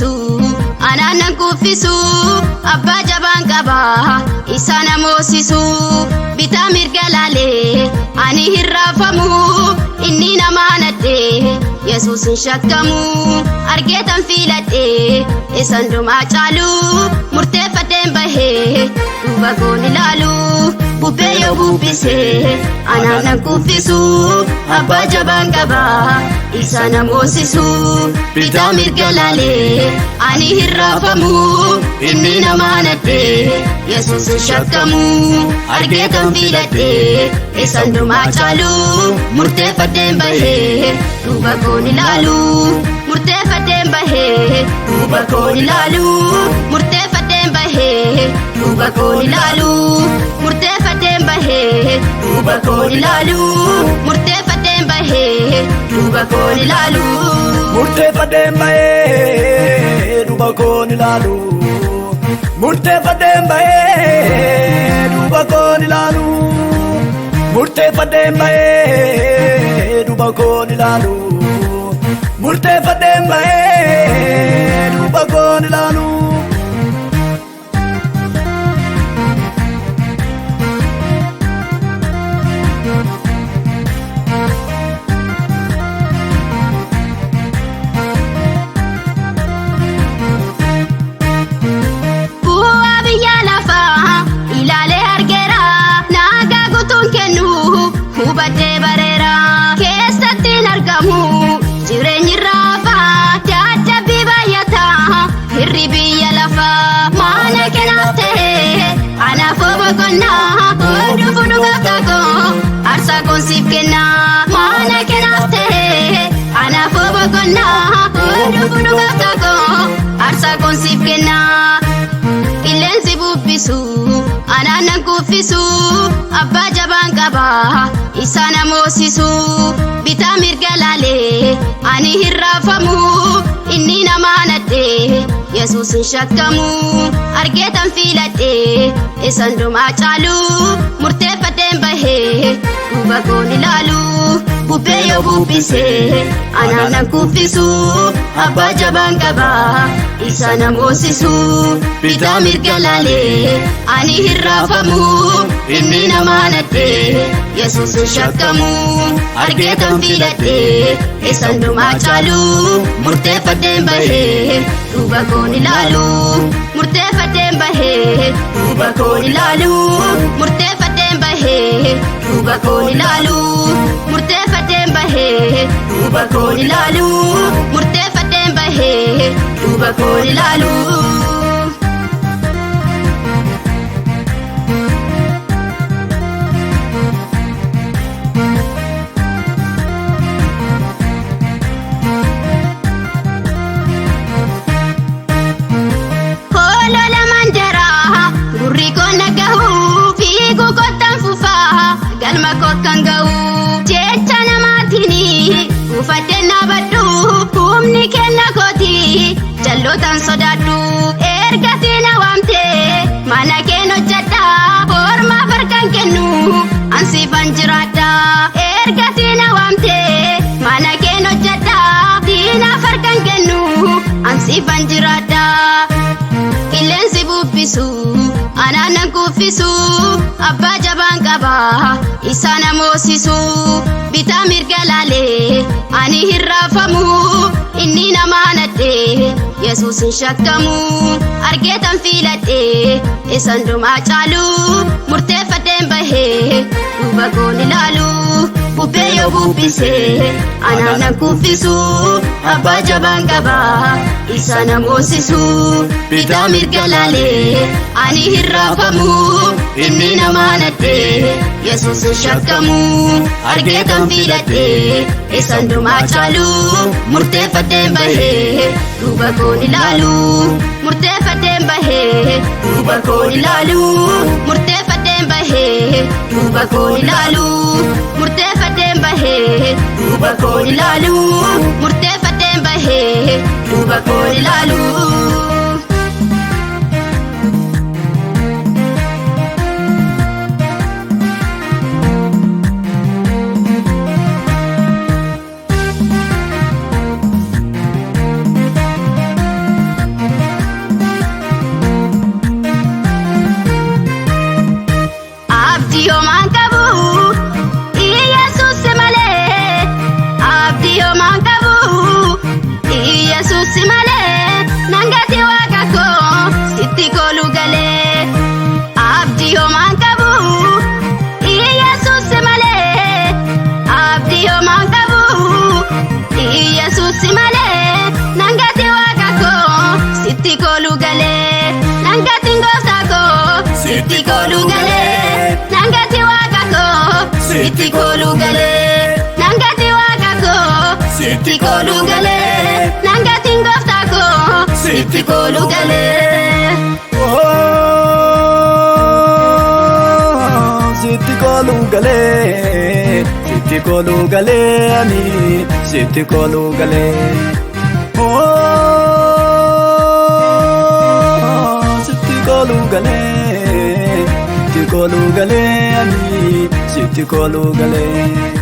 bubbisu anaanan kuffisu abbaa jabaan qaba isa namoosisu bitaa mirga laalee ani hin raafamu inni namaa nadhee Yesuusin shakkamu argeetan fiiladhee isan dhumaa caalu murteeffadheen bahee duuba koon ilaalu bubbee yoo bubbisee anaanan kuffisu abbaa jabaan qaba isa namoosisu bitaa mirga laalee ani hin raafamu inni namaa nadhee Yesuusin shakkamu argeetan fiiladhee isan dhumaa caalu murteeffadheen bahee duuba koon ilaalu murteeffadheen bahee duuba koon ilaalu murteeffadheen bahee duuba koon ilaalu murteeffadheen bahee duuba koon ilaalu murteeffadheen bahee duuba koon ilaalu murteeffadheen bahee duuba koon ilaalu murteeffadheen bahee duuba koon ilaalu murteeffadheen bahee duuba koon ilaalu murteeffadheen bahee duuba koon ilaalu Hubadhee bareera keessatti hin argamu jireenyi raafaa dadhabbii baay'ataa hirri biyya lafaa maana kanaaf ta'e anaafoo boqonnaa hundufu dhugaaf kakoo aarsaa koon siif kennaa maana kanaaf ta'e anaafoo boqonnaa hundufu dhugaaf kakoo aarsaa koon siif kennaa qilleensi bubbisu anaanan kuffisu abbaa jabaan qaba isa namoosisu bitaa mirga laalee ani hin raafamu inni namaa nadhee Yesuusin shakkamu argeetan fiiladhee isan dhumaa caalu murteeffadheen bahee duuba koon ilaalu bubbee yoo bubbisee anaanan kuffisu abbaa jabaan qaba isa namoosisu bitaa mirga laalee ani hin raafamu inni namaa nadhee Yesuusin shakkamu argeetan fiiladhee isan dhumaa caalu murteeffadheen bahee duuba koon ilaalu murteeffadheen bahee duuba koon ilaalu murteeffadheen bahee duuba koon ilaalu murteeffadheen bahee duuba koon ilaalu murteeffadheen bahee duuba koon ilaalu galma kokkan ga'u jecha namaatiin ufadheen dhaabadhu humni kenna kooti jallootaan sodaadhu ergasii na waamtee mana keen hojjedha ormaaf harkaan kennu ansiifan jiraadha ergasii na waamtee mana keen hojjedha diinaaf harkaan kennu ansiifan jiraadha qilleensi bubbisu anaanan kuffisu abbaa jabaan qaba isa namoosisu bitaa mirga laalee ani hin raafamu inni namaa nadhee Yesuusin shakkamu argeetan fiiladhee isan dhumaa caalu murteeffadheen bahee duuba koon ilaalu bubbee yoo bubbisee anaanan kuffisu abbaa jabaan qaba isa namoosisu bitaa mirga laalee ani hin raafamu inni namaa nadhee Yesuusin shakkamu argeetan fiiladhee isan dhumaa caalu murteeffadheen bahee duuba koon ilaalu murteeffadheen bahee duuba koon ilaalu murteeffadheen bahee duuba koon ilaalu murteeffadheen bahee duuba koon ilaalu murteeffadheen bahee duuba koon ilaalu abdii homaan qabu Yesuus malee abdii homaan qabu Yesuus malee nangati waaqa koo sitti kooluu galee abdii homaan qabu Yesuus malee abdii homaan qabu Yesuus malee nangati waaqa koo sitti kooluu galee nangati gooftaa koo sitti kooluu galee nangati waaqa koo sitti kooluu galee nangati waaqa koo sitti kooluu galee nangati gooftaa koo sitti kooluu galee sitti kooluu galee sitti kooluu galee ani sitti kooluu galee sitti kooluu galee sitti kooluu galee ani sitti kooluu galee